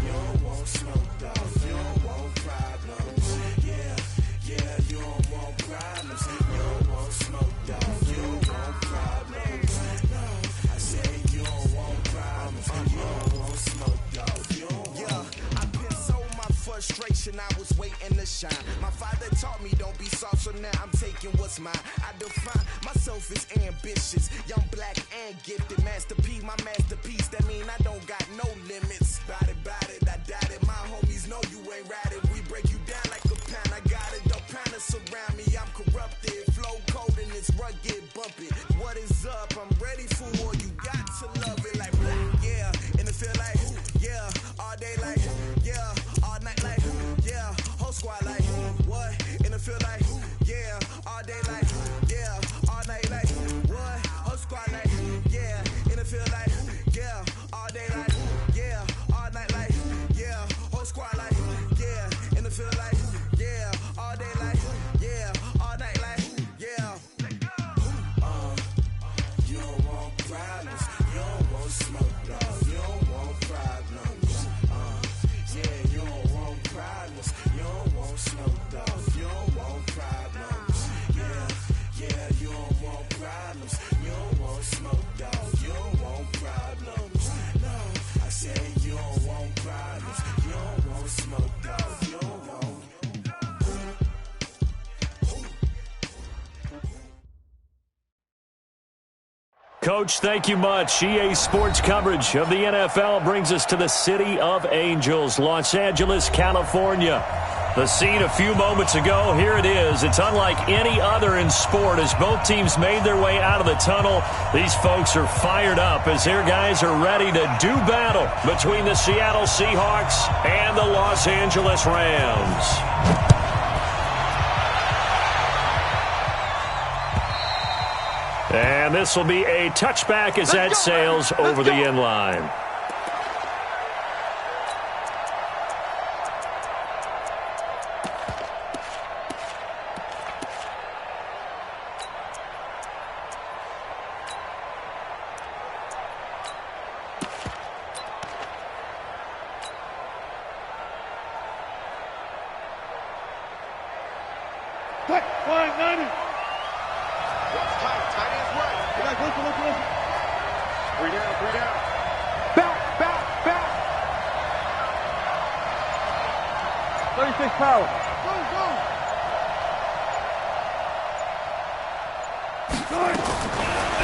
You don't want smoke, dog. You don't want problems. Yeah, yeah, you don't want problems. You don't want smoke, dog. You don't want problems. No, I said you don't want problems. You don't want smoke, dog. You don't want. Yeah, I've been so my frustration, I was waiting to shine. My father taught me don't be soft, so now I'm taking what's mine. I define myself as ambitious, young, black, and gifted. Master P, my masterpiece. That mean I don't got no limits. Bout it, I doubt it. My homies know you ain't ratted. We break you down like a pound. I got it, don't pound to surround me. I'm corrupted, flow cold and it's rugged, bumpy. What is up? I'm ready for war. You got to love it like blah, yeah. And it feel like yeah, all day like yeah, all night like yeah, whole squad like what? And it feel like yeah, all day like yeah, all night like what? Whole squad like yeah, and it feel like yeah, all day like yeah, all night like yeah, whole squad like yeah, and it feel like yeah, all day like yeah, all night like yeah. You don't want problems, you don't want smoke, dog. You don't want problems. Yeah, you don't want problems, you don't want smoke, dog. You don't want problems. Yeah, yeah, you don't want problems, you don't want smoke, dog. You don't want problems. No, I said you don't want problems, you don't want smoke, dog. You don't want. Coach, thank you much. EA Sports coverage of the NFL brings us to the City of Angels, Los Angeles, California. The scene a few moments ago, here it is. It's unlike any other in sport as both teams made their way out of the tunnel. These folks are fired up as their guys are ready to do battle between the Seattle Seahawks and the Los Angeles Rams. And this will be a touchback as that sails over the end line.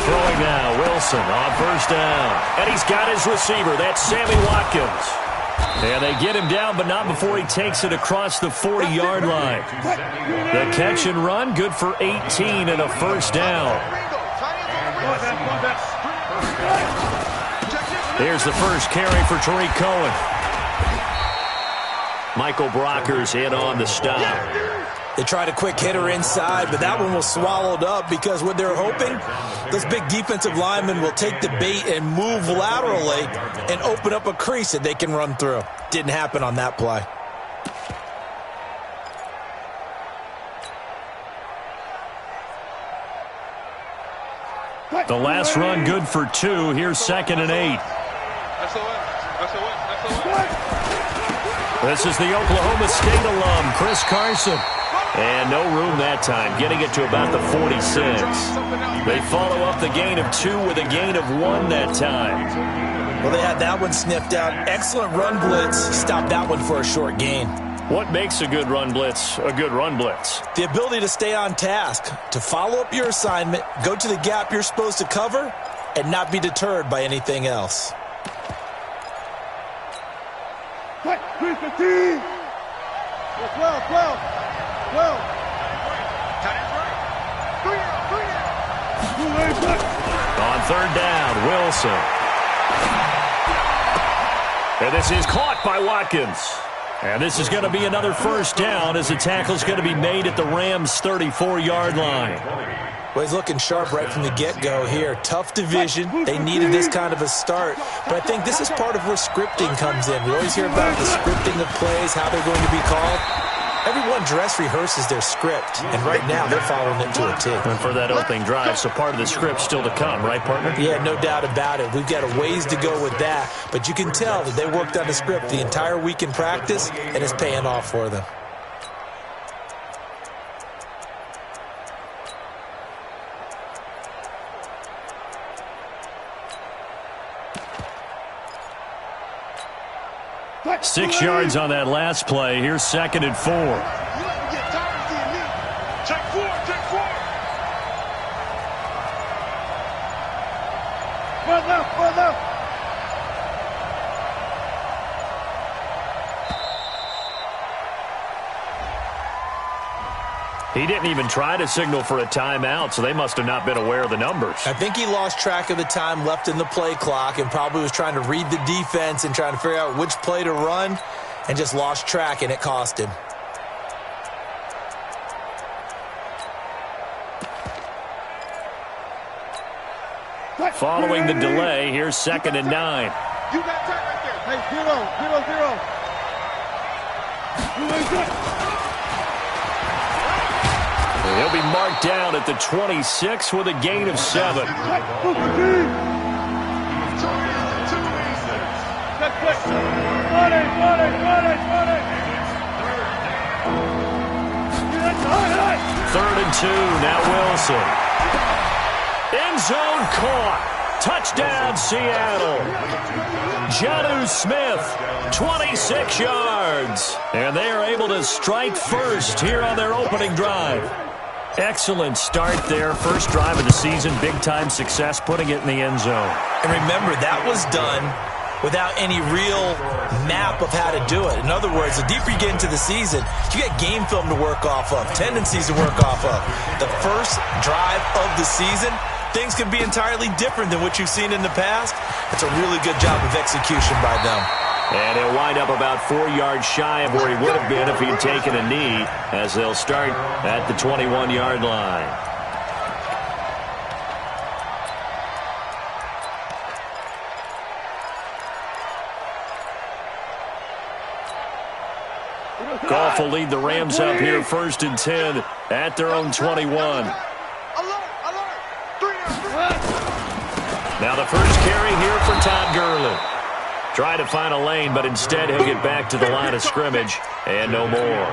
Throwing now, Wilson on first down. And he's got his receiver. That's Sammy Watkins. And they get him down, but not before he takes it across the 40-yard line. The catch and run, good for 18 and a first down. Here's the first carry for Tariq Cohen. Michael Brockers in on the stop. They tried a quick hitter inside, but that one was swallowed up because what they're hoping, those big defensive linemen will take the bait and move laterally and open up a crease that they can run through. Didn't happen on that play. The last run good for 2. Here's 2nd and 8. This is the Oklahoma State alum, Chris Carson. And no room that time, getting it to about the 46. They follow up the gain of 2 with a gain of 1 that time. Well, they had that one sniffed out. Excellent run blitz. Stopped that one for a short gain. What makes a good run blitz a good run blitz? The ability to stay on task, to follow up your assignment, go to the gap you're supposed to cover, and not be deterred by anything else. On third down, Wilson. And this is caught by Watkins. And this is going to be another first down as the tackle is going to be made at the Rams' 34-yard line. Well, he's looking sharp right from the get-go here. Tough division. They needed this kind of a start. But I think this is part of where scripting comes in. We always hear about the scripting of plays, how they're going to be called. Everyone dress rehearses their script, and right now they're following it to a T. And for that opening drive, so part of the script still to come, right, partner? Yeah, no doubt about it. We've got a ways to go with that, but you can tell that they worked on the script the entire week in practice, and it's paying off for them. Six yards on that last play. Here's 2nd and 4. Check four. Further. He didn't even try to signal for a timeout, so they must have not been aware of the numbers. I think he lost track of the time left in the play clock and probably was trying to read the defense and trying to figure out which play to run and just lost track, and it cost him. Following the delay, here's 2nd and 9. You got time right there. Hey, 0. He'll be marked down at the 26 with a gain of 7. Third and 2, now Wilson. End zone caught. Touchdown, Seattle. Jonnu Smith, 26 yards. And they are able to strike first here on their opening drive. Excellent start there. First drive of the season. Big-time success, putting it in the end zone. And remember, that was done without any real map of how to do it. In other words, the deeper you get into the season, you got game film to work off of, tendencies to work off of. The first drive of the season, things can be entirely different than what you've seen in the past. It's a really good job of execution by them. And he'll wind up about 4 yards shy of where he would have been if he had taken a knee, as they'll start at the 21-yard line. Goff will lead the Rams up here 1st and 10 at their own 21. Now the first carry here for Todd Gurley. Try to find a lane, but instead he'll get back to the line of scrimmage and no more.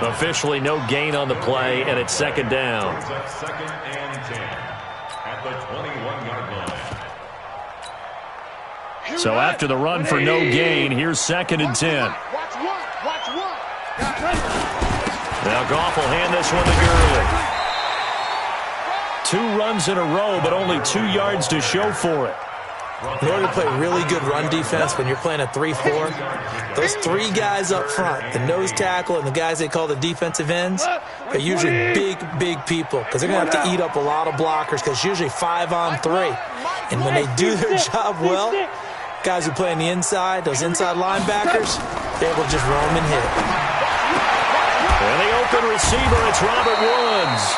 Officially no gain on the play, and it's 2nd down. Second and 10 at the 21-yard line. So after the run for no gain, here's 2nd and 10. Watch one. Now Goff will hand this one to Gurley. 2 runs in a row, but only 2 yards to show for it. In order to play really good run defense when you're playing a 3-4, those 3 guys up front, the nose tackle and the guys they call the defensive ends, are usually big people because they're going to have to eat up a lot of blockers because it's usually 5 on 3. And when they do their job well, guys who play on the inside, those inside linebackers, they're able to just roam and hit. And the open receiver, it's Robert Woods.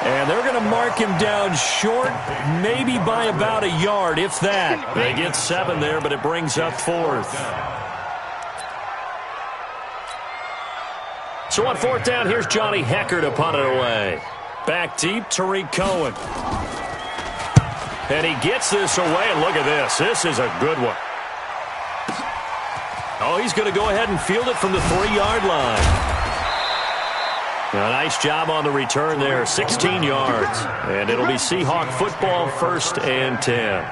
And they're going to mark him down short, maybe by about a yard, if that. They get 7 there, but it brings up 4th. So on 4th down, here's Johnny Hecker to punt it away. Back deep, Tariq Cohen. And he gets this away, and look at this. This is a good one. Oh, he's going to go ahead and field it from the 3-yard line. A nice job on the return there, 16 yards. And it'll be Seahawk football, 1st and 10.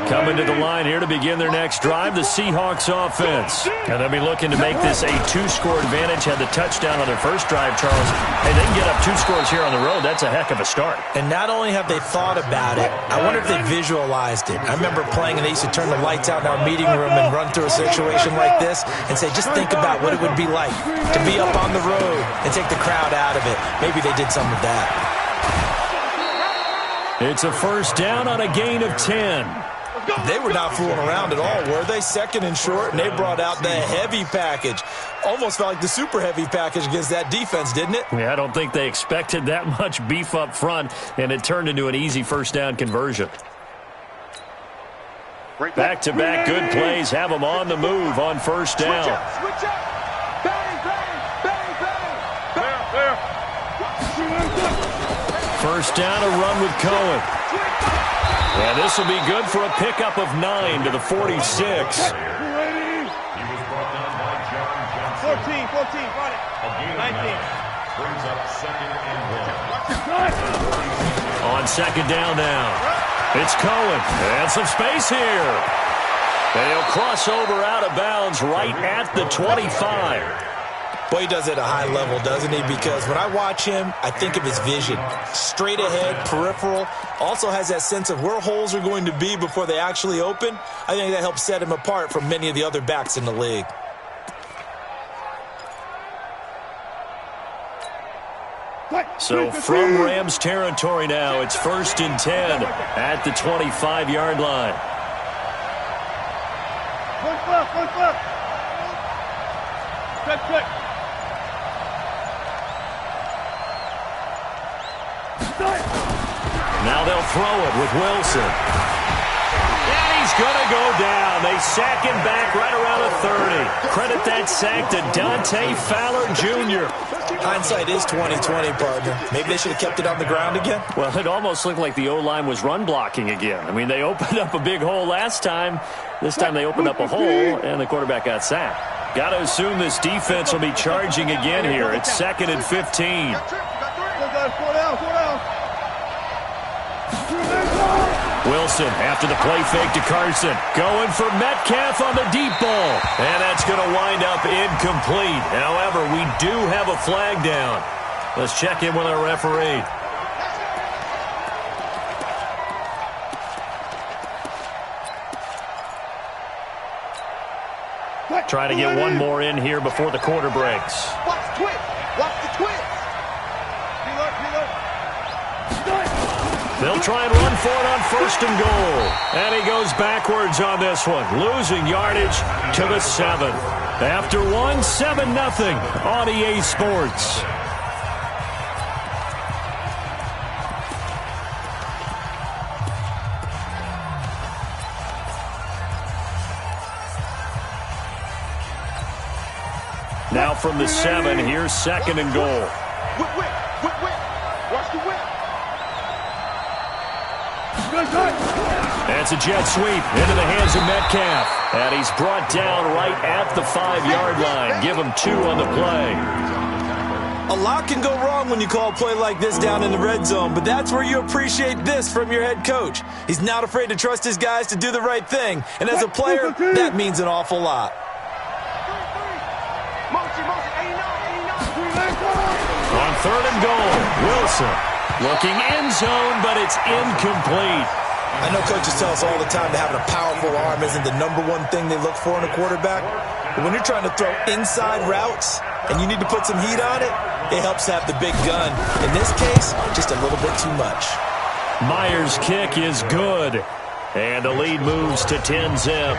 Coming to the line here to begin their next drive, the Seahawks offense. And they'll be looking to make this a 2-score advantage. Had the touchdown on their first drive, Charles. Hey, they can get up 2 scores here on the road. That's a heck of a start. And not only have they thought about it, I wonder if they visualized it. I remember playing and they used to turn the lights out in our meeting room and run through a situation like this and say, just think about what it would be like to be up on the road and take the crowd out of it. Maybe they did some of that. It's a 1st down on a gain of 10. They were not fooling around at all, were they? 2nd and short, and they brought out the heavy package. Almost felt like the super heavy package against that defense, didn't it? Yeah, I don't think they expected that much beef up front, and it turned into an easy 1st down conversion. Back-to-back good plays have them on the move on 1st down. first down, a run with Cohen. And this will be good for a pickup of 9 to the 46. 14, 14, got it. 19. Brings up 2nd and 1. On 2nd down now. It's Cohen. And some space here. And he'll cross over out of bounds right at the 25. Boy, he does it at a high level, doesn't he? Because when I watch him, I think of his vision. Straight ahead, peripheral. Also has that sense of where holes are going to be before they actually open. I think that helps set him apart from many of the other backs in the league. So from Rams territory now, it's 1st and 10 at the 25-yard line. Push left. Check. Now they'll throw it with Wilson. And he's going to go down. They sack him back right around a 30. Credit that sack to Dante Fowler Jr. Hindsight is 20/20, partner. Maybe they should have kept it on the ground again. Well, it almost looked like the O-line was run blocking again. I mean, they opened up a big hole last time. This time they opened up a hole, and the quarterback got sacked. Got to assume this defense will be charging again here. It's 2nd and 15. Wilson after the play fake to Carson. Going for Metcalf on the deep ball. And that's going to wind up incomplete. However, we do have a flag down. Let's check in with our referee. Trying to get one more in here before the quarter breaks. Watch the twist. They'll try and run for it on 1st and goal. And he goes backwards on this one, losing yardage to the 7. After 7-0 on EA Sports. Now from the 7, here's 2nd and goal. Whip. Watch the whip. That's a jet sweep into the hands of Metcalf. And he's brought down right at the 5-yard line. Give him 2 on the play. A lot can go wrong when you call a play like this down in the red zone, but that's where you appreciate this from your head coach. He's not afraid to trust his guys to do the right thing. And as a player, that means an awful lot. On 3rd and goal, Wilson looking end zone, but it's incomplete. I know coaches tell us all the time that having a powerful arm isn't the #1 thing they look for in a quarterback. But when you're trying to throw inside routes and you need to put some heat on it, it helps to have the big gun. In this case, just a little bit too much. Myers' kick is good. And the lead moves to 10-zip.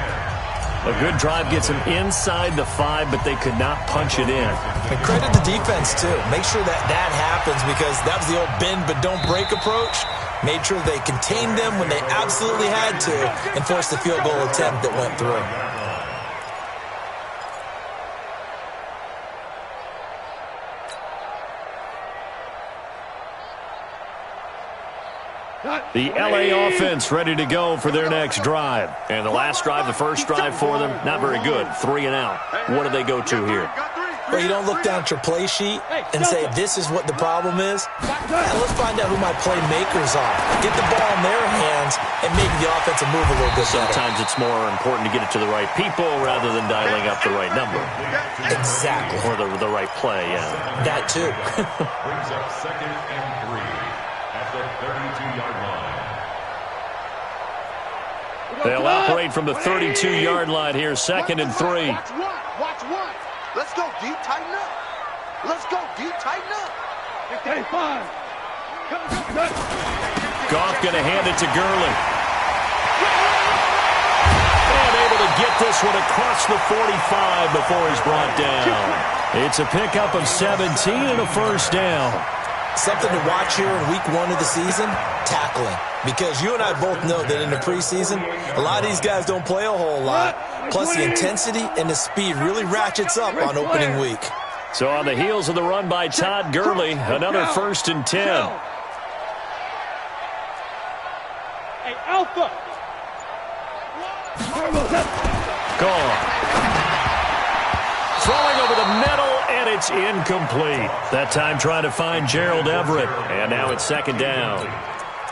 A good drive gets them inside the 5, but they could not punch it in. And credit the defense, too. Make sure that happens because that was the old bend but don't break approach. Made sure they contained them when they absolutely had to and forced the field goal attempt that went through. The LA offense ready to go for their next drive. And the last drive, the first drive for them, not very good. 3 and out. What do they go to here? Well, you don't look down at your play sheet and say, this is what the problem is. Now, let's find out who my playmakers are. Get the ball in their hands and make the offensive move a little bit better. Sometimes it's more important to get it to the right people rather than dialing up the right number. Exactly. Or the right play, yeah. That, too. Brings up 2nd and 3 at the 32-yard line. They'll operate from the 32-yard line here, 2nd and 3. Watch one. Let's go deep, tighten up. Hey, 5. Goff going to hand it to Gurley. And able to get this one across the 45 before he's brought down. It's a pickup of 17 and a first down. Something to watch here in week 1 of the season, tackling. Because you and I both know that in the preseason, a lot of these guys don't play a whole lot. Plus, the intensity and the speed really ratchets up on opening week. So on the heels of the run by Todd Gurley, another 1st and 10. Alpha. Gone. Throwing over the middle, and it's incomplete. That time trying to find Gerald Everett, and now it's second down.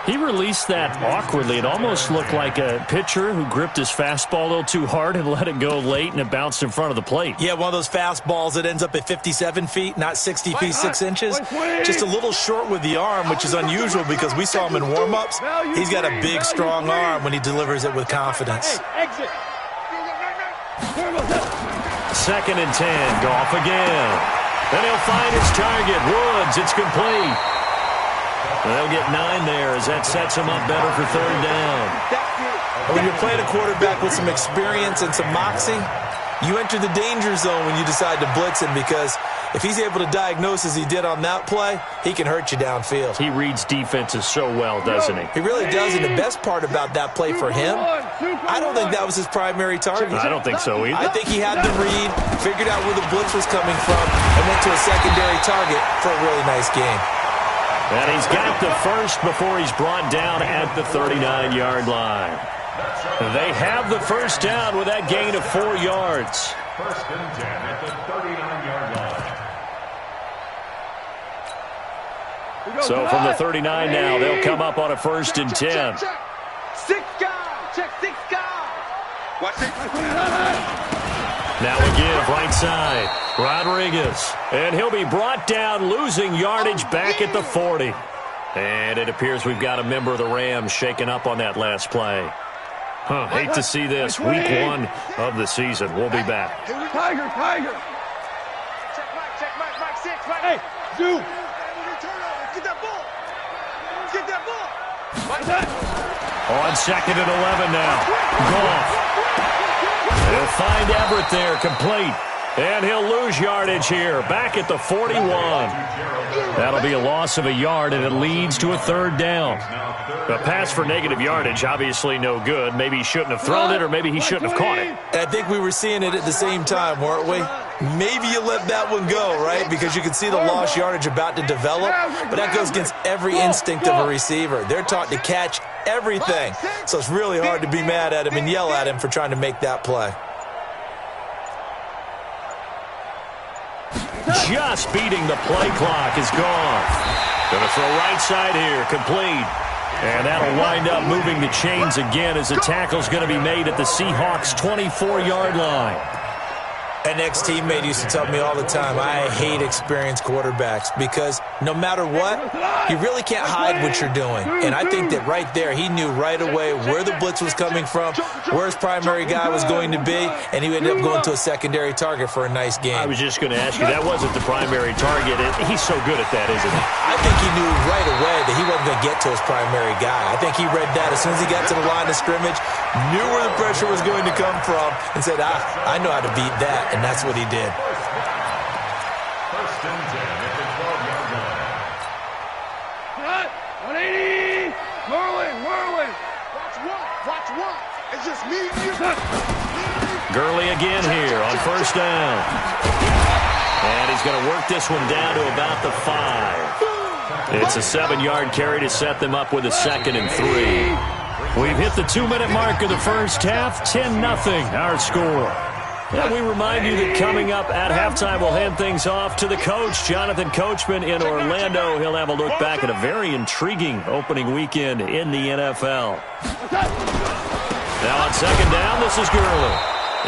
He released that awkwardly. It almost looked like a pitcher who gripped his fastball a little too hard and let it go late, and it bounced in front of the plate. Yeah, one of those fastballs that ends up at 57 feet, not 60 feet, 6 inches. Just a little short with the arm, which is unusual because we saw him in warm-ups. He's got a big, strong arm when he delivers it with confidence. Exit. Second and 10. Goff again. Then he'll find his target. Woods. It's complete. They'll get 9 there as that sets him up better for third down. When you're playing a quarterback with some experience and some moxie, you enter the danger zone when you decide to blitz him, because if he's able to diagnose as he did on that play, he can hurt you downfield. He reads defenses so well, doesn't he? He really does, and the best part about that play for him, I don't think that was his primary target. I don't think so either. I think he had the read, figured out where the blitz was coming from, and went to a secondary target for a really nice game. And he's got the first before he's brought down at the 39-yard line. They have the first down with that gain of 4 yards. First and 10 at the 39-yard line. So from the 39 now, they'll come up on a first and 10. Check. 6 guys. Check 6 guys. Watch it. Now again, right side, Rodriguez. And he'll be brought down, losing yardage back at the 40. And it appears we've got a member of the Rams shaken up on that last play. Hate to see this. Week 1 of the season. We'll be back. Tiger. Check Mike 6. Hey, Zoo. Get that ball. On second and 11 now. Goff. He'll find Everett there, complete. And he'll lose yardage here, back at the 41. That'll be a loss of a yard, and it leads to a third down. A pass for negative yardage, obviously no good. Maybe he shouldn't have thrown it, or maybe he shouldn't have caught it. I think we were seeing it at the same time, weren't we? Maybe you let that one go, right? Because you can see the lost yardage about to develop, but that goes against every instinct of a receiver. They're taught to catch everything, so it's really hard to be mad at him and yell at him for trying to make that play. Just beating the play clock is gone. Going to throw right side here, complete. And that'll wind up moving the chains again as the tackle's going to be made at the Seahawks' 24-yard line. An ex-teammate used to tell me all the time, I hate experienced quarterbacks because no matter what, you really can't hide what you're doing. And I think that right there, he knew right away where the blitz was coming from, where his primary guy was going to be, and he ended up going to a secondary target for a nice game. I was just going to ask you, that wasn't the primary target. He's so good at that, isn't he? I think he knew right away that he wasn't going to get to his primary guy. I think he read that as soon as he got to the line of scrimmage, knew where the pressure was going to come from, and said, I know how to beat that. And that's what he did. First and 10 at the 12-yard line. 180. Whirling. Watch one. It's just me and you. Gurley again here on first down. And he's going to work this one down to about the 5. It's a 7-yard carry to set them up with a second and 3. We've hit the 2-minute mark of the first half. 10-0 our score. And we remind you that coming up at halftime, we'll hand things off to the coach, Jonathan Coachman in Orlando. He'll have a look back at a very intriguing opening weekend in the NFL. Now on second down, this is Gurley.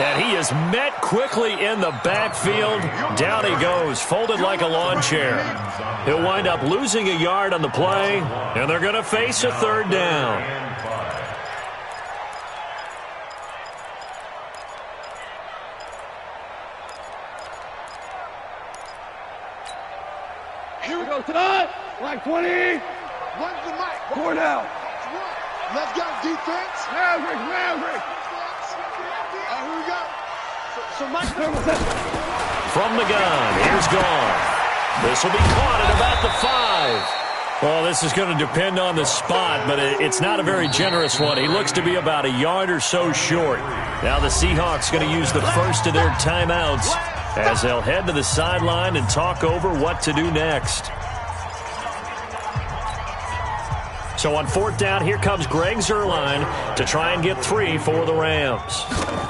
And he is met quickly in the backfield. Down he goes, folded like a lawn chair. He'll wind up losing a yard on the play, and they're going to face a third down. Here we go tonight. Like 20. Run the mic. 4 down. Let's go defense. Maverick. Here we go. So Mike. From the gun, here's Goff. This will be caught at about the 5. Well, this is going to depend on the spot, but it's not a very generous one. He looks to be about a yard or so short. Now the Seahawks going to use the first of their timeouts as they'll head to the sideline and talk over what to do next. So on 4th down, here comes Greg Zuerlein to try and get 3 for the Rams.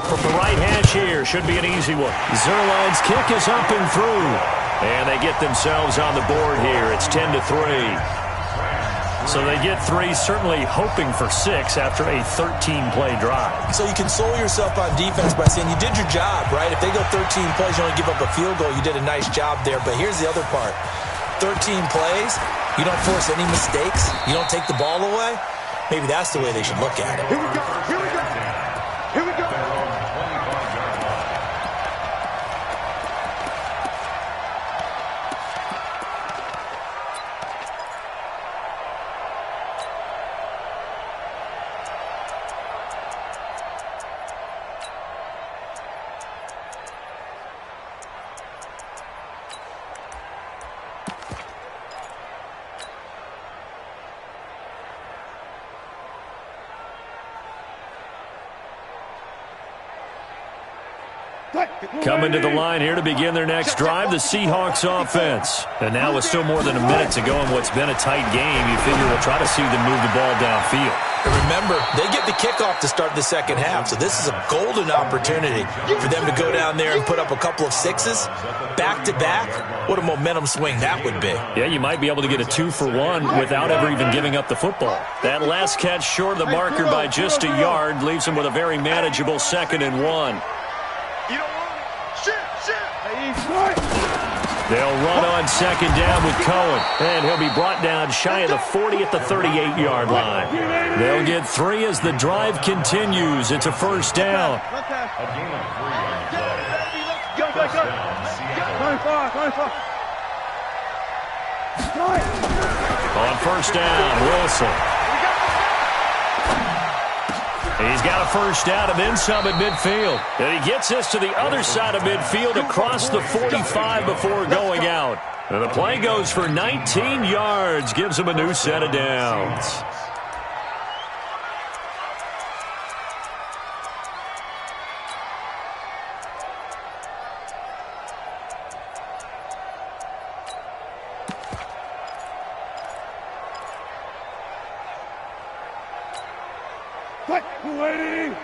From the right hash here, should be an easy one. Zuerlein's kick is up and through. And they get themselves on the board here. It's 10-3. So they get 3, certainly hoping for 6 after a 13-play drive. So you console yourself on defense by saying you did your job, right? If they go 13 plays, you only give up a field goal, you did a nice job there. But here's the other part. 13 plays, you don't force any mistakes, you don't take the ball away. Maybe that's the way they should look at it. Here we go. Here we go. Here we go. Coming to the line here to begin their next drive, the Seahawks offense. And now with still more than a minute to go in what's been a tight game, you figure we'll try to see them move the ball downfield. And remember, they get the kickoff to start the second half, so this is a golden opportunity for them to go down there and put up a couple of 6s back-to-back. What a momentum swing that would be. Yeah, you might be able to get a 2-for-1 without ever even giving up the football. That last catch short of the marker by just a yard leaves them with a very manageable 2nd and 1. You don't want it. Shit. They'll run on 2nd down with Cohen, and he'll be brought down shy of the 40 at the 38-yard line. They'll get 3 as the drive continues. It's a 1st down. A gain of 3 on the play. Go. First down, Seattle. 24. On 1st down, Wilson. He's got a 1st down and then some at midfield. And he gets this to the other side of midfield across the 45 before going out. And the play goes for 19 yards, gives him a new set of downs. Waiting.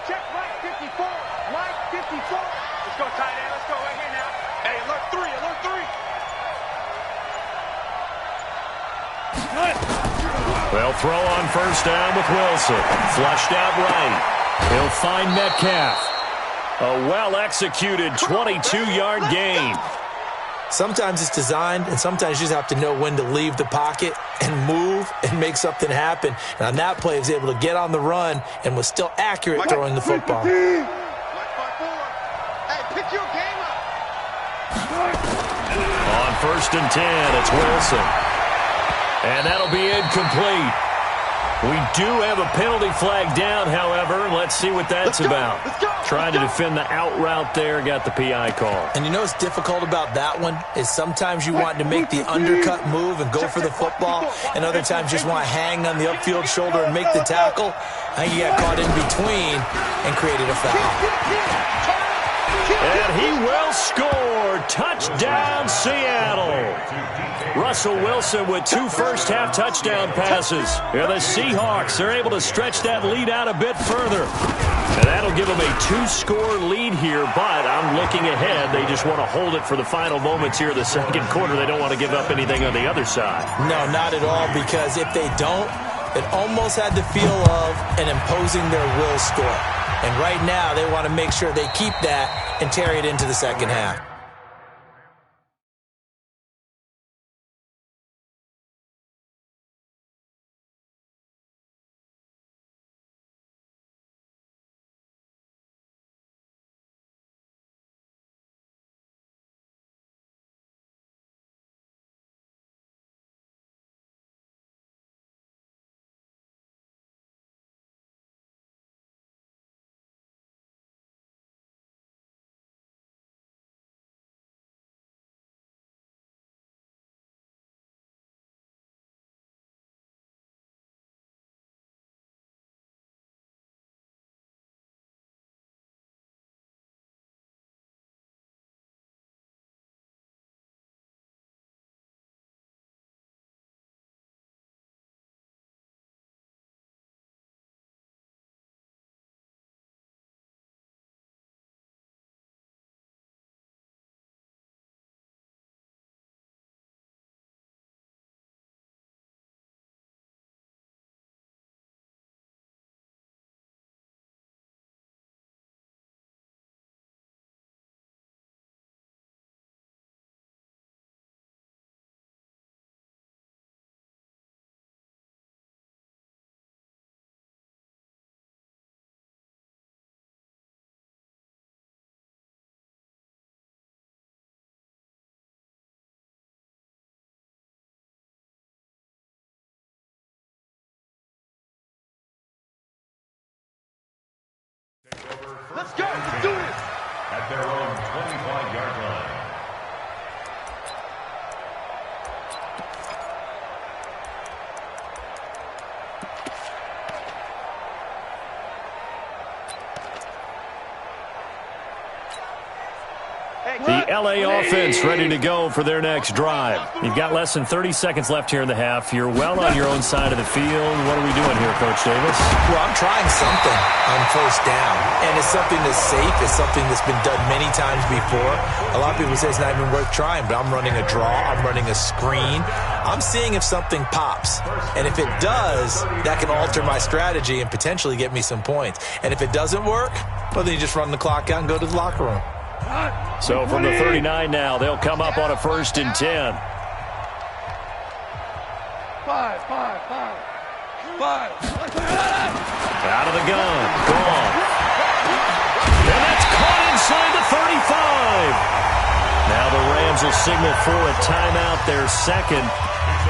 Check right 54. Right 54. Let's go, tight end. Let's go right here now. Hey, alert 3. Alert 3. They'll throw on 1st down with Wilson. Flushed out right. He'll find Metcalf. A well-executed 22-yard gain. Sometimes it's designed, and sometimes you just have to know when to leave the pocket and move and make something happen. And on that play, he was able to get on the run and was still accurate throwing the football. Hey, pick your game up. On 1st and 10, it's Wilson. And that'll be incomplete. We do have a penalty flag down, however. Let's see what that's about. Trying to defend the out route there, got the PI call. And you know what's difficult about that one is sometimes you want to make the undercut move and go for the football, and other times you just want to hang on the upfield shoulder and make the tackle. I think he got caught in between and created a foul. And he will score. Touchdown, Seattle. Russell Wilson with 2 first-half touchdown passes. And the Seahawks are able to stretch that lead out a bit further. And that'll give them a 2-score lead here, but I'm looking ahead. They just want to hold it for the final moments here of the second quarter. They don't want to give up anything on the other side. No, not at all, because if they don't, it almost had the feel of an imposing their will score. And right now, they want to make sure they keep that and carry it into the second half. Let's go. Let's do this. At their own 25-yard line. The LA offense ready to go for their next drive. You've got less than 30 seconds left here in the half. You're well on your own side of the field. What are we doing here, Coach Davis? Well, I'm trying something on first down, and it's something that's safe. It's something that's been done many times before. A lot of people say it's not even worth trying, but I'm running a draw. I'm running a screen. I'm seeing if something pops, and if it does, that can alter my strategy and potentially get me some points. And if it doesn't work, well, then you just run the clock out and go to the locker room. So from the 39 now, they'll come up on a 1st and 10. 5. Out of the gun. Gone. And that's caught inside the 35. Now the Rams will signal for a timeout, their second,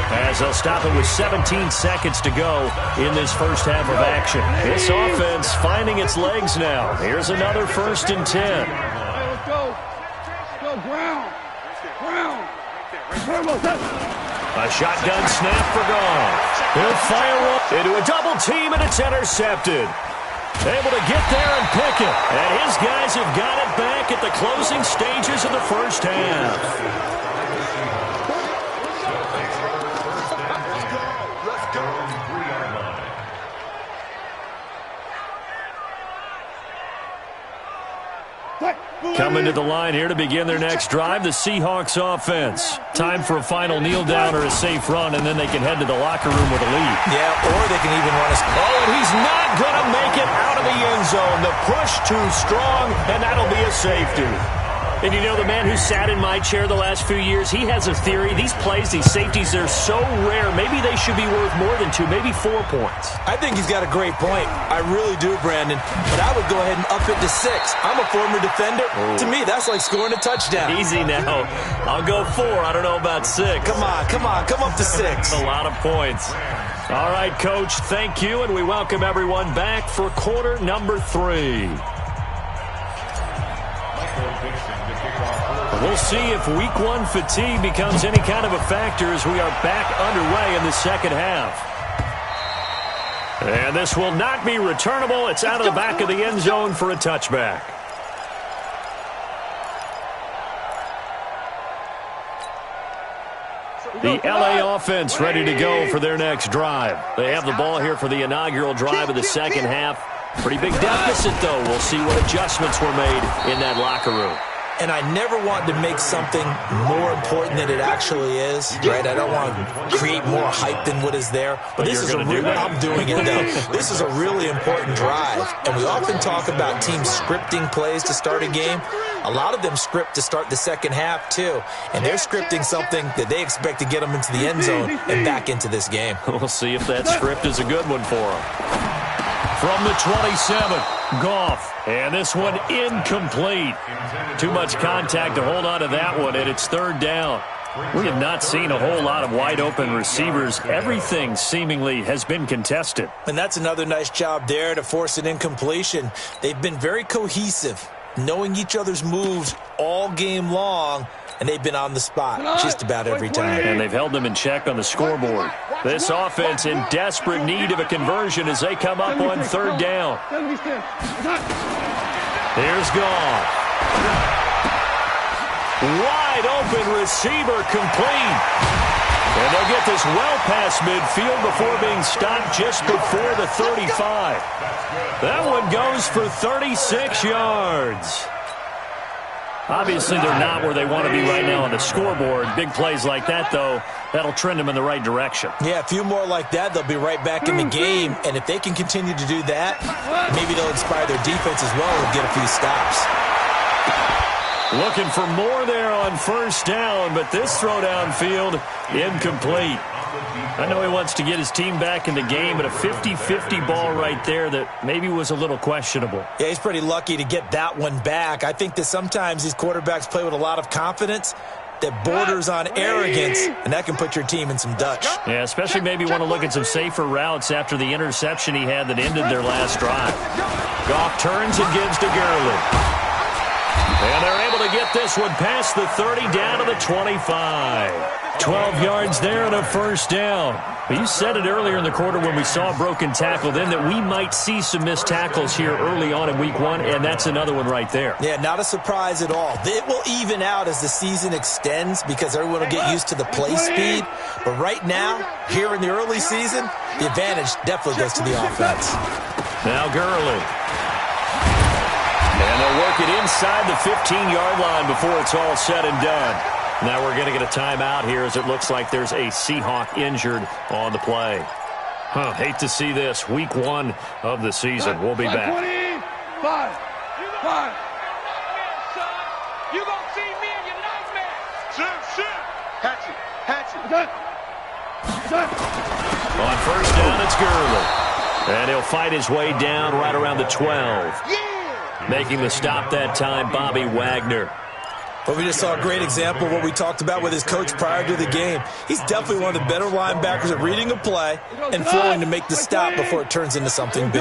as they'll stop it with 17 seconds to go in this first half of action. This offense finding its legs now. Here's another 1st and 10. Ground. A shotgun snap for Goff. He'll fire one into a double team, and it's intercepted. Able to get there and pick it. And his guys have got it back at the closing stages of the first half. Coming to the line here to begin their next drive, the Seahawks offense. Time for a final kneel down or a safe run, and then they can head to the locker room with a lead. Yeah, or they can even run a... Oh, and he's not going to make it out of the end zone. The push too strong, and that'll be a safety. And you know, the man who sat in my chair the last few years, he has a theory. These plays, these safeties, they're so rare. Maybe they should be worth more than 2, maybe 4 points. I think he's got a great point. I really do, Brandon. But I would go ahead and up it to 6. I'm a former defender. Oh. To me, that's like scoring a touchdown. Easy now. I'll go 4. I don't know about 6. Come on. Come up to 6. A lot of points. All right, Coach, thank you, and we welcome everyone back for quarter number 3. We'll see if week 1 fatigue becomes any kind of a factor as we are back underway in the second half. And this will not be returnable. It's out of the back of the end zone for a touchback. The LA offense ready to go for their next drive. They have the ball here for the inaugural drive of the second half. Pretty big deficit, though. We'll see what adjustments were made in that locker room. And I never want to make something more important than it actually is, right? I don't want to create more hype than what is there. But this is I'm doing it, though. This is a really important drive. And we often talk about teams scripting plays to start a game. A lot of them script to start the second half, too. And they're scripting something that they expect to get them into the end zone and back into this game. We'll see if that script is a good one for them. From the 27, Goff. And this one incomplete. Too much contact to hold on to that one, and it's 3rd down. We have not seen a whole lot of wide-open receivers. Everything seemingly has been contested. And that's another nice job there to force an incompletion. They've been very cohesive, knowing each other's moves all game long, and they've been on the spot just about every time. And they've held them in check on the scoreboard. This offense in desperate need of a conversion as they come up on 3rd down. Here's Goff. Wide open receiver complete. And they'll get this well past midfield before being stopped just before the 35. That one goes for 36 yards. Obviously, they're not where they want to be right now on the scoreboard. Big plays like that, though, that'll trend them in the right direction. Yeah, a few more like that, they'll be right back in the game. And if they can continue to do that, maybe they'll inspire their defense as well and get a few stops. Looking for more there on 1st down, but this throw downfield, incomplete. I know he wants to get his team back in the game, but a 50-50 ball right there that maybe was a little questionable. Yeah, he's pretty lucky to get that one back. I think that sometimes these quarterbacks play with a lot of confidence, that borders on arrogance, and that can put your team in some Dutch. Yeah, especially maybe want to look at some safer routes after the interception he had that ended their last drive. Goff turns and gives to Gurley. And they're able to get this one past the 30 down to the 25. 12 yards there and a first down. Well, you said it earlier in the quarter when we saw a broken tackle then that we might see some missed tackles here early on in week one, and that's another one right there. Yeah, not a surprise at all. It will even out as the season extends because everyone will get used to the play speed. But right now, here in the early season, the advantage definitely goes to the offense. Now Gurley. And they'll work it inside the 15-yard line before it's all said and done. Now we're going to get a timeout here as it looks like there's a Seahawk injured on the play. Hate to see this. Week one of the season. We'll be back. 25. You gonna see me in your nightmare. Hatchet. On first down, it's Gurley. And he'll fight his way down right around the 12. Making the stop that time, Bobby Wagner. But we just saw a great example of what we talked about with his coach prior to the game. He's definitely one of the better linebackers at reading a play and flowing to make the stop before it turns into something big.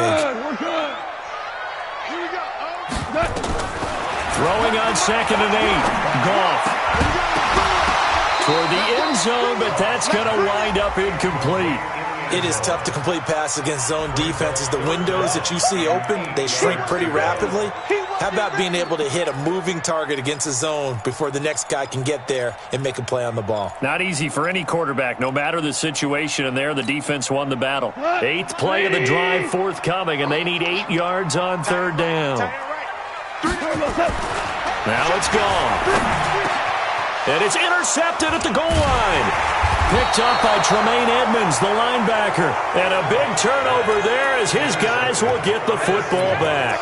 Throwing on 2nd and 8. Goff. Toward the end zone, but that's going to wind up incomplete. It is tough to complete passes against zone defenses. The windows that you see open, they shrink pretty rapidly. How about being able to hit a moving target against a zone before the next guy can get there and make a play on the ball? Not easy for any quarterback, no matter the situation, and there the defense won the battle. 8th play of the drive forthcoming, and they need 8 yards on 3rd down. Now it's gone. And it's intercepted at the goal line. Picked up by Tremaine Edmonds, the linebacker. And a big turnover there as his guys will get the football back.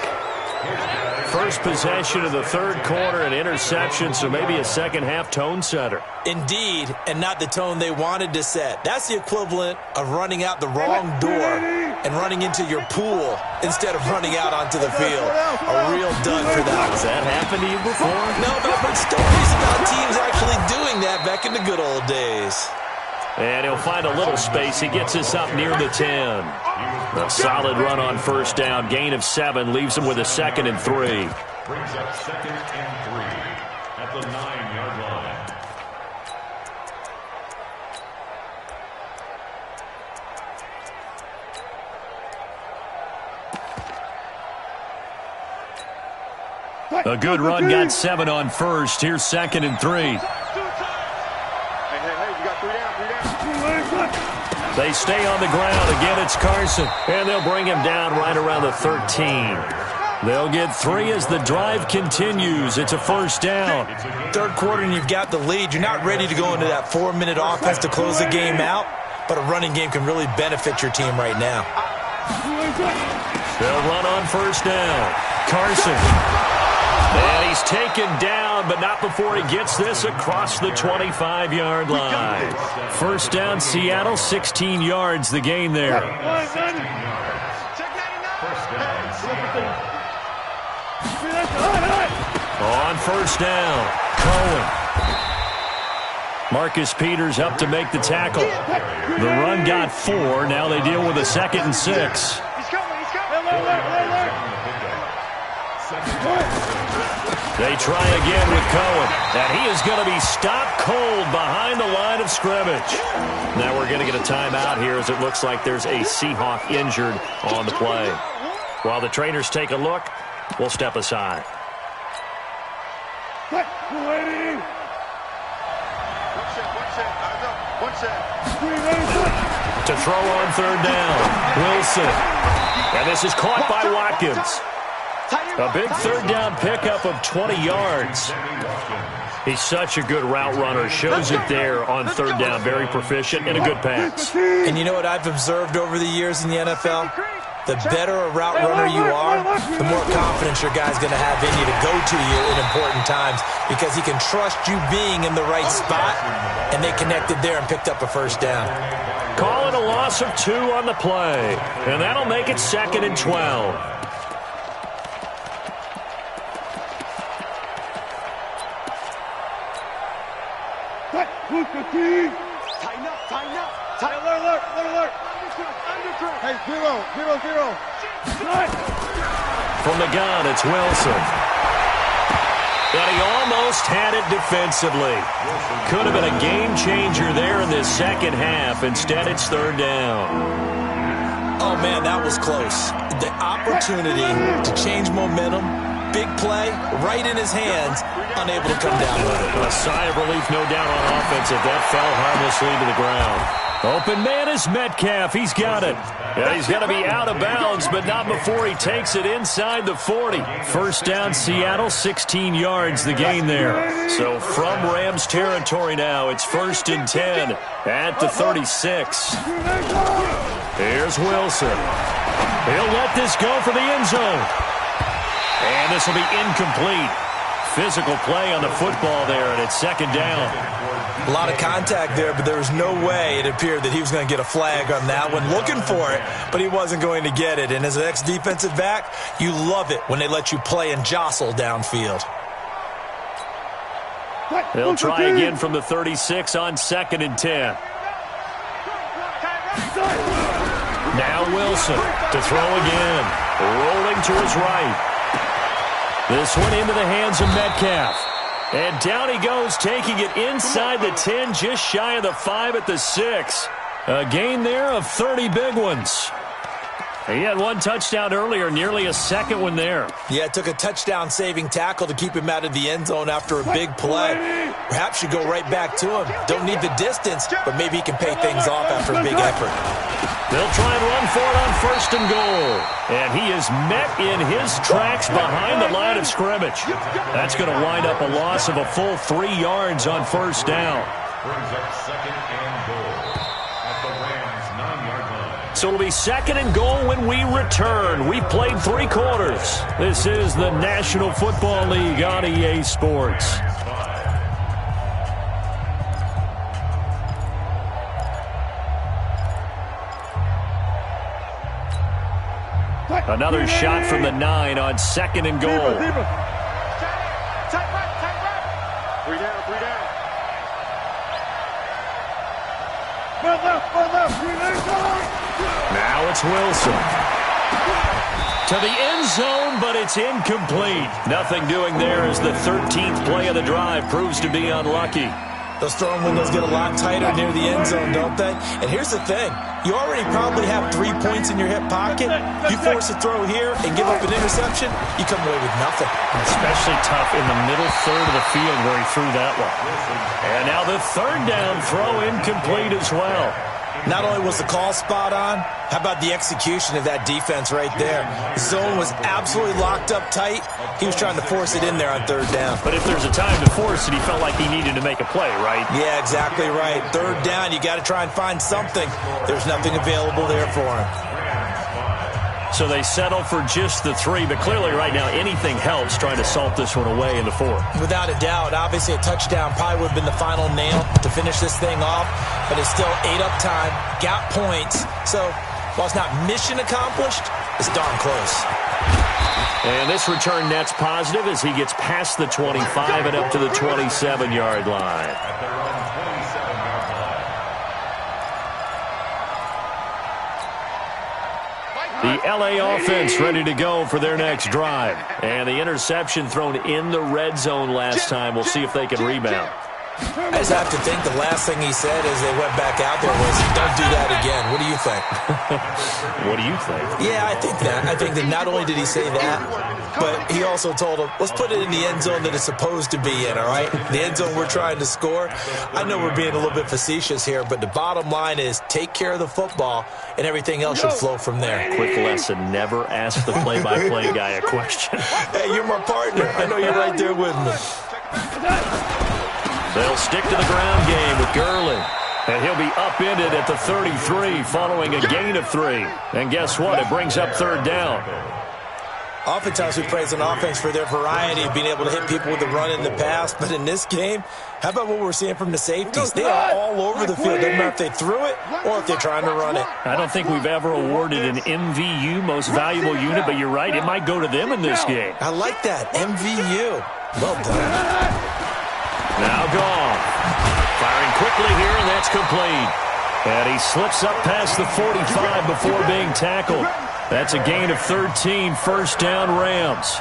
First possession of the 3rd quarter, an interception, so maybe a second-half tone setter. Indeed, and not the tone they wanted to set. That's the equivalent of running out the wrong door and running into your pool instead of running out onto the field. A real dud for that. Has that happened to you before? No, but I've heard stories about teams actually doing that back in the good old days. And he'll find a little space. He gets us up near the 10. A solid run on first down. Gain of 7 leaves him with a 2nd and 3. Brings up 2nd and 3 at the 9-yard line. A good run, got 7 on first. Here's 2nd and 3. They stay on the ground. Again, it's Carson. And they'll bring him down right around the 13. They'll get 3 as the drive continues. It's a first down. 3rd quarter and you've got the lead. You're not ready to go into that 4-minute offense to close the game out, but a running game can really benefit your team right now. They'll run on first down. Carson. And he's taken down, but not before he gets this across the 25-yard line. First down, Seattle, 16 yards, the gain there. On first down, Cohen. Marcus Peters up to make the tackle. The run got 4. Now they deal with a 2nd and 6. They try again with Cohen, and he is going to be stopped cold behind the line of scrimmage. Now we're going to get a timeout here as it looks like there's a Seahawk injured on the play. While the trainers take a look, we'll step aside. To throw on 3rd down, Wilson. And this is caught by Watkins. A big 3rd down pickup of 20 yards. He's such a good route runner. Shows it there on 3rd down. Very proficient and a good pass. And you know what I've observed over the years in the NFL? The better a route runner you are, the more confidence your guy's going to have in you to go to you in important times because he can trust you being in the right spot, and they connected there and picked up a first down. Calling a loss of 2 on the play, and that'll make it 2nd and 12. Tighten up, tighten up. Alert. Undercurrent. Hey, 0. From the gun, it's Wilson. And he almost had it defensively. Could have been a game changer there in this second half. Instead, it's third down. Oh, man, that was close. The opportunity to change momentum, big play, right in his hands, unable to come down with it. A sigh of relief, no doubt, on offense if that fell harmlessly to the ground. Open man is Metcalf. He's got it. Yeah, he's got to be out of bounds, but not before he takes it inside the 40. First down, Seattle, 16 yards the gain there. So from Rams territory now, it's 1st and 10 at the 36. Here's Wilson. He'll let this go for the end zone. And this will be incomplete. Physical play on the football there, and it's second down. A lot of contact there, but there was no way it appeared that he was going to get a flag on that one. Looking for it, but he wasn't going to get it. And as an ex-defensive back, you love it when they let you play and jostle downfield. They'll try again from the 36 on 2nd and 10. Now Wilson to throw again. Rolling to his right. This one into the hands of Metcalf. And down he goes, taking it inside the 10, just shy of the 5 at the 6. A gain there of 30 big ones. He had one touchdown earlier, nearly a second one there. Yeah, it took a touchdown-saving tackle to keep him out of the end zone after a big play. Perhaps you go right back to him. Don't need the distance, but maybe he can pay things off after a big effort. They'll try and run for it on 1st and goal. And he is met in his tracks behind the line of scrimmage. That's going to wind up a loss of a full 3 yards on 1st down. Brings up 2nd and goal at the Rams' 9-yard line. So it'll be 2nd and goal when we return. We've played 3 quarters. This is the National Football League on EA Sports. Another shot from the 9 on 2nd and goal. Tight right. 3 down. Run left. Now it's Wilson. To the end zone, but it's incomplete. Nothing doing there as the 13th play of the drive proves to be unlucky. Those throwing windows get a lot tighter near the end zone, don't they? And here's the thing. You already probably have 3 points in your hip pocket. You force a throw here and give up an interception, you come away with nothing. Especially tough in the middle third of the field where he threw that one. And now the 3rd down throw incomplete as well. Not only was the call spot on, how about the execution of that defense right there? The zone was absolutely locked up tight. He was trying to force it in there on 3rd down. But if there's a time to force it, he felt like he needed to make a play, right? Yeah, exactly right. 3rd down, you got to try and find something. There's nothing available there for him. So they settle for just the 3, but clearly right now anything helps trying to salt this one away in the 4th. Without a doubt, obviously a touchdown probably would have been the final nail to finish this thing off, but it's still ate up time, got points. So while it's not mission accomplished, it's darn close. And this return net's positive as he gets past the 25 and up to the 27-yard line. At their own 27-yard line. The LA offense ready to go for their next drive. And the interception thrown in the red zone last time. We'll see if they can rebound. I just have to think the last thing he said as they went back out there was, don't do that again. What do you think? What do you think? Yeah, I think that. I think that not only did he say that, but he also told him, let's put it in the end zone that it's supposed to be in, all right? The end zone we're trying to score. I know we're being a little bit facetious here, but the bottom line is take care of the football, and everything else should flow from there. Quick lesson, never ask the play-by-play guy a question. Hey, you're my partner. I know you're right there with me. They'll stick to the ground game with Gurley. And he'll be upended at the 33 following a gain of 3. And guess what? It brings up 3rd down. Oftentimes we praise an offense for their variety of being able to hit people with the run in the pass. But in this game, how about what we're seeing from the safeties? They are all over the field. Doesn't matter if they threw it or if they're trying to run it. I don't think we've ever awarded an MVU, most valuable unit, but you're right. It might go to them in this game. I like that. MVU. Well done. Now gone. Firing quickly here, and that's complete. And he slips up past the 45 before being tackled. That's a gain of 13, first down Rams.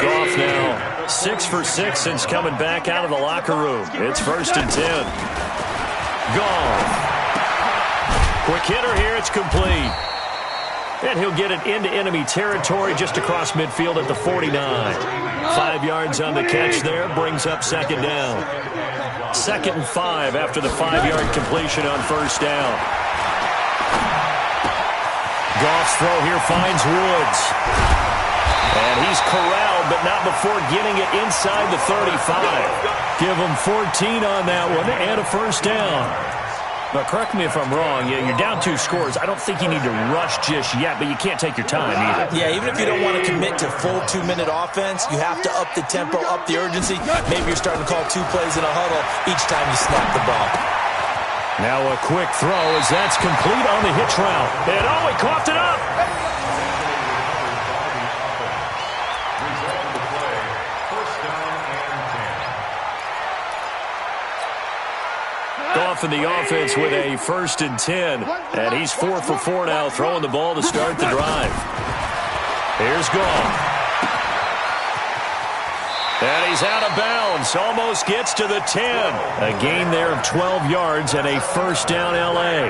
Goff now 6 for 6 since coming back out of the locker room. It's 1st and 10. Goff. Quick hitter here, it's complete. And he'll get it into enemy territory just across midfield at the 49. 5 yards on the catch there, brings up 2nd down. 2nd and 5 after the 5-yard completion on 1st down. Goff's throw here finds Woods. And he's corralled, but not before getting it inside the 35. Give him 14 on that one and a 1st down. But correct me if I'm wrong, you're down 2 scores. I don't think you need to rush just yet, but you can't take your time either. Yeah, even if you don't want to commit to full 2-minute offense, you have to up the tempo, up the urgency. Maybe you're starting to call 2 plays in a huddle each time you snap the ball. Now a quick throw as that's complete on the hitch route. And he coughed it up. Goff in the offense with a 1st and 10. And he's 4 for 4 now, throwing the ball to start the drive. Here's Goff. And he's out of bounds. Almost gets to the 10. A gain there of 12 yards and a 1st down L.A.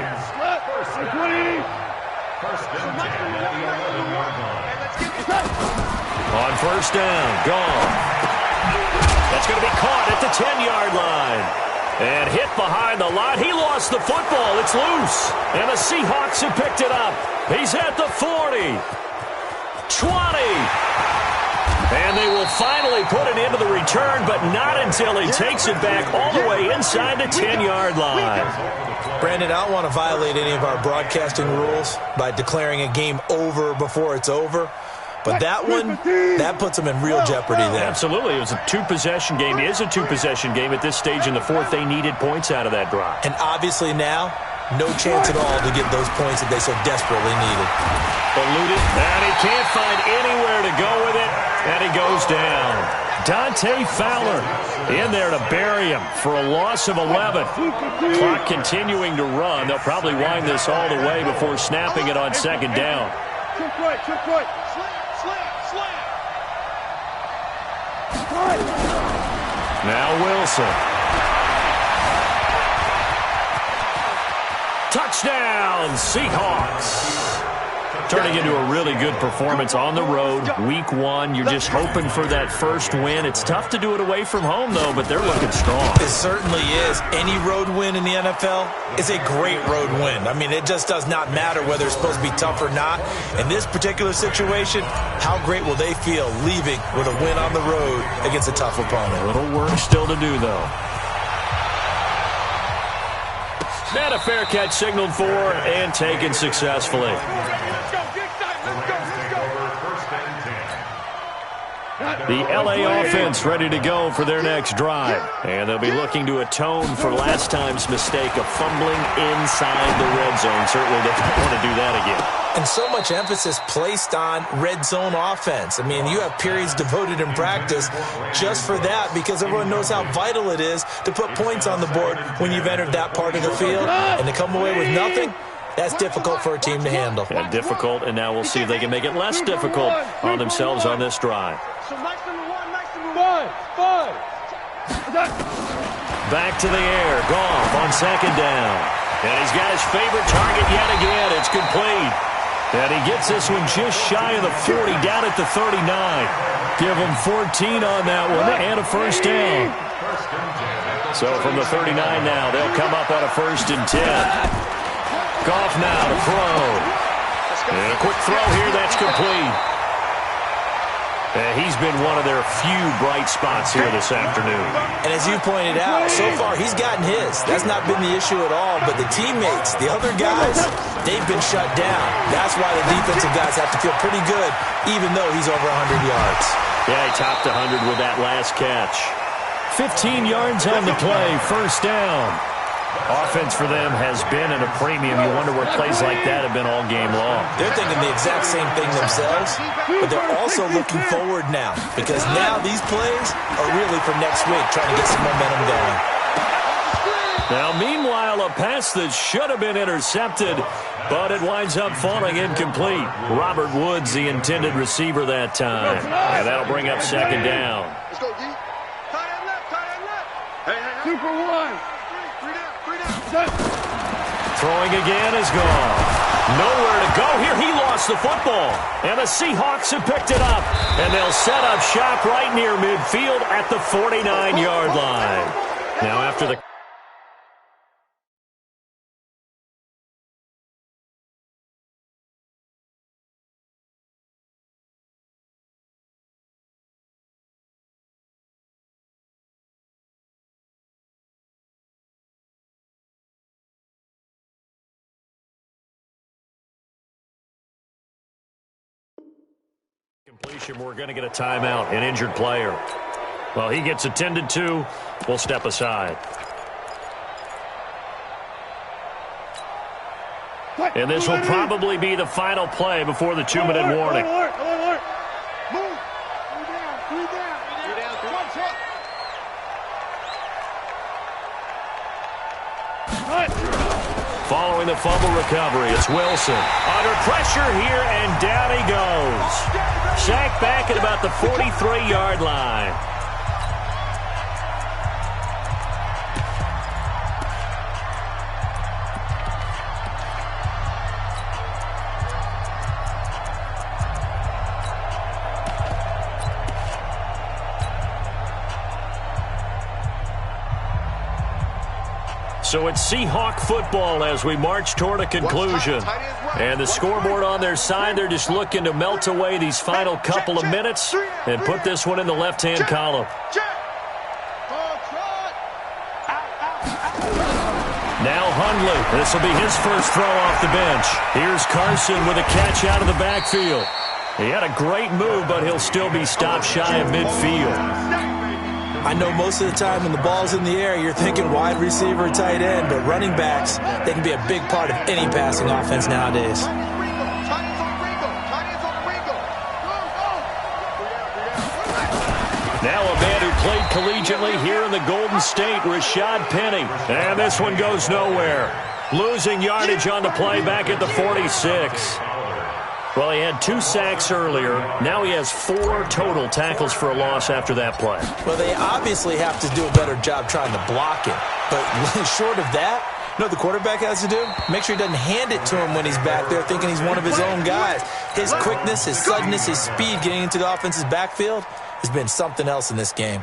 On 1st down, Goff. That's going to be caught at the 10-yard line. And hit behind the line. He lost the football. It's loose. And the Seahawks have picked it up. He's at the 40. 20. And they will finally put it into the return, but not until he takes it back all the way inside the 10-yard line. Brandon, I don't want to violate any of our broadcasting rules by declaring a game over before it's over. But that one, that puts them in real jeopardy there. Absolutely. It was a 2-possession game. It is a 2-possession game at this stage in the 4th. They needed points out of that drive. And obviously now, no chance at all to get those points that they so desperately needed. Eluded, and he can't find anywhere to go with it, and he goes down. Dante Fowler in there to bury him for a loss of 11. Clock continuing to run. They'll probably wind this all the way before snapping it on 2nd down. Trick right. Now Wilson. Touchdown, Seahawks. Turning into a really good performance on the road. Week 1, you're just hoping for that first win. It's tough to do it away from home, though, but they're looking strong. It certainly is. Any road win in the NFL is a great road win. I mean, it just does not matter whether it's supposed to be tough or not. In this particular situation, how great will they feel leaving with a win on the road against a tough opponent? A little work still to do, though. And a fair catch signaled for and taken successfully. The L.A. offense ready to go for their next drive. And they'll be looking to atone for last time's mistake of fumbling inside the red zone. Certainly they don't want to do that again. And so much emphasis placed on red zone offense. I mean, you have periods devoted in practice just for that because everyone knows how vital it is to put points on the board when you've entered that part of the field. And to come away with nothing, that's difficult for a team to handle. Yeah, difficult, and now we'll see if they can make it less difficult on themselves on this drive. Back to the air. Goff on 2nd down. And he's got his favorite target yet again. It's complete. And he gets this one just shy of the 40, down at the 39. Give him 14 on that one and a 1st down. So from the 39 now, they'll come up on a 1st and 10. Goff now to throw. And a quick throw here, that's complete. He's been one of their few bright spots here this afternoon. And as you pointed out, so far he's gotten his. That's not been the issue at all. But the teammates, the other guys, they've been shut down. That's why the defensive guys have to feel pretty good, even though he's over 100 yards. Yeah, he topped 100 with that last catch. 15 yards on the play, 1st down. Offense for them has been at a premium. You wonder where plays like that have been all game long. They're thinking the exact same thing themselves, but they're also looking forward now because now these plays are really for next week, trying to get some momentum going. Now, meanwhile, a pass that should have been intercepted, but it winds up falling incomplete. Robert Woods, the intended receiver that time. And that'll bring up second down. Let's go, D. Tight end left, tight end left. Hey. 2 for 1. Three down. Throwing again is gone. Nowhere to go here. He lost the football. And the Seahawks have picked it up. And they'll set up shop right near midfield at the 49-yard line. Now after the completion, we're going to get a timeout, an injured player. Well, he gets attended to. We'll step aside. And this will probably be the final play before the 2-minute warning. Move. 3 down. One shot. Following the fumble recovery, it's Wilson. Under pressure here, and down he goes. Sacked back at about the 43-yard line. So it's Seahawk football as we march toward a conclusion. And the scoreboard on their side, they're just looking to melt away these final couple of minutes and put this one in the left-hand column. Now Hundley. This will be his first throw off the bench. Here's Carson with a catch out of the backfield. He had a great move, but he'll still be stopped shy of midfield. I know most of the time when the ball's in the air, you're thinking wide receiver or tight end, but running backs, they can be a big part of any passing offense nowadays. Now a man who played collegiately here in the Golden State, Rashad Penny. And this one goes nowhere. Losing yardage on the play back at the 46. Well, he had 2 sacks earlier. Now he has 4 total tackles for a loss after that play. Well, they obviously have to do a better job trying to block it. But short of that, you know what the quarterback has to do? Make sure he doesn't hand it to him when he's back there thinking he's one of his own guys. His quickness, his suddenness, his speed getting into the offense's backfield has been something else in this game.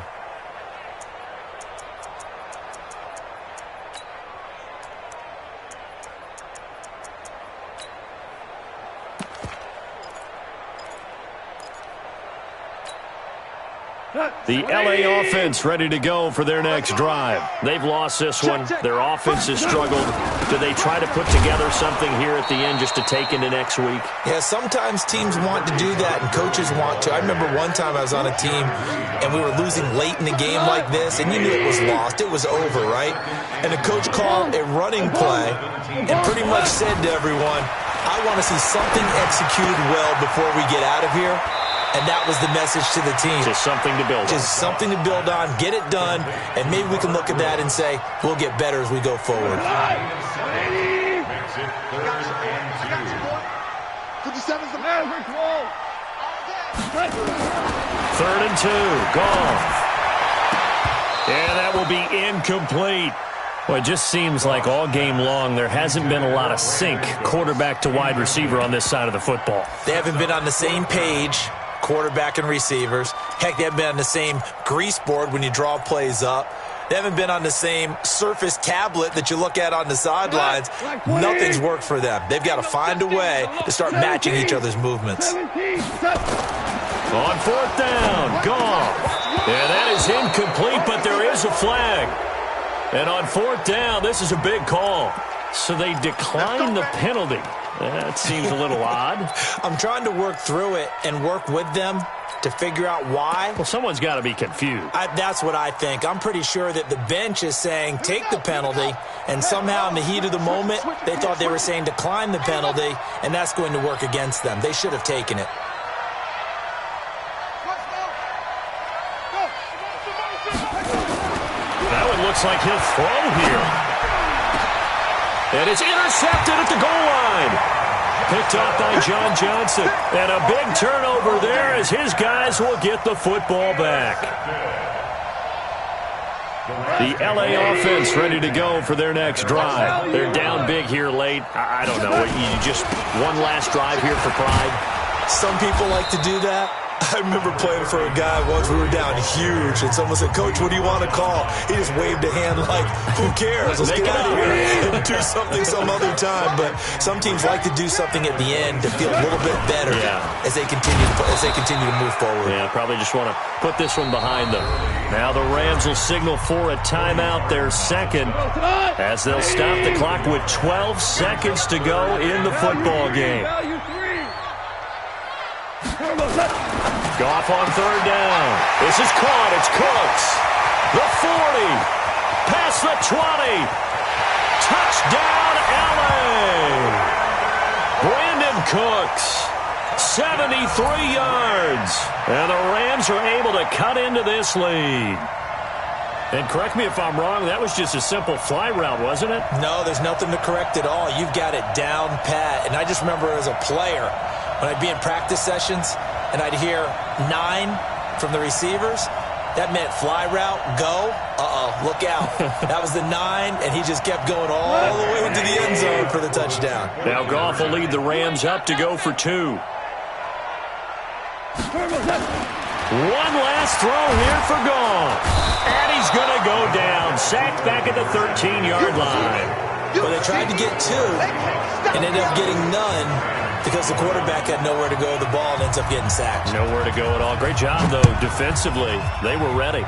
The L.A. offense ready to go for their next drive. They've lost this one. Their offense has struggled. Do they try to put together something here at the end just to take into next week? Yeah, sometimes teams want to do that and coaches want to. I remember one time I was on a team and we were losing late in the game like this, and you knew it was lost. It was over, right? And the coach called a running play and pretty much said to everyone, I want to see something executed well before we get out of here. And that was the message to the team. Just something to build on. Just something to build on, get it done, and maybe we can look at that and say, we'll get better as we go forward. 57's the man. 3rd and 2, gone. And that will be incomplete. Well, it just seems like all game long there hasn't been a lot of sync quarterback to wide receiver on this side of the football. They haven't been on the same page, quarterback and receivers. Heck, they haven't been on the same grease board when you draw plays up. They haven't been on the same surface tablet that you look at on the sidelines. Nothing's worked for them. They've got to find a way to start matching each other's movements. On 4th down, gone. And that is incomplete, but there is a flag. And on 4th down, this is a big call. So they decline the penalty. That seems a little odd. I'm trying to work through it and work with them to figure out why. Well, someone's got to be confused. That's what I think. I'm pretty sure that the bench is saying take the penalty, and somehow in the heat of the moment, they thought they were saying decline the penalty, and that's going to work against them. They should have taken it. That one looks like he'll throw here. And it's intercepted at the goal line. Picked off by John Johnson. And a big turnover there as his guys will get the football back. The LA offense ready to go for their next drive. They're down big here late. I don't know. You just one last drive here for pride? Some people like to do that. I remember playing for a guy once. We were down huge, and someone said, "Coach, what do you want to call?" He just waved a hand like, "Who cares? Let's get out of here and do something some other time." But some teams like to do something at the end to feel a little bit better as they continue to move forward. Yeah, probably just want to put this one behind them. Now the Rams will signal for a timeout, their second, as they'll stop the clock with 12 seconds to go in the football game. Goff on third down. This is caught. It's Cooks. The 40. Past the 20. Touchdown, LA. Brandon Cooks. 73 yards. And the Rams are able to cut into this lead. And correct me if I'm wrong, that was just a simple fly route, wasn't it? No, there's nothing to correct at all. You've got it down pat. And I just remember as a player, when I'd be in practice sessions and I'd hear 9 from the receivers, that meant fly route, go, look out. That was the 9, and he just kept going all the way into the end zone for the touchdown. Now Goff will lead the Rams up to go for 2. One last throw here for Goff. And he's going to go down. Sacked back at the 13-yard line. Well, they tried to get 2 and ended up getting none because the quarterback had nowhere to go with the ball and ends up getting sacked. Nowhere to go at all. Great job, though, defensively. They were ready.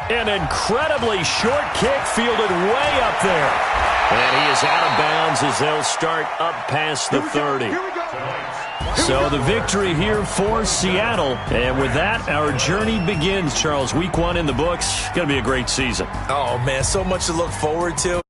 An incredibly short kick fielded way up there. And he is out of bounds as they'll start up past the 30. So the victory here for Seattle. And with that, our journey begins, Charles. Week 1 in the books. Going to be a great season. Oh, man, so much to look forward to.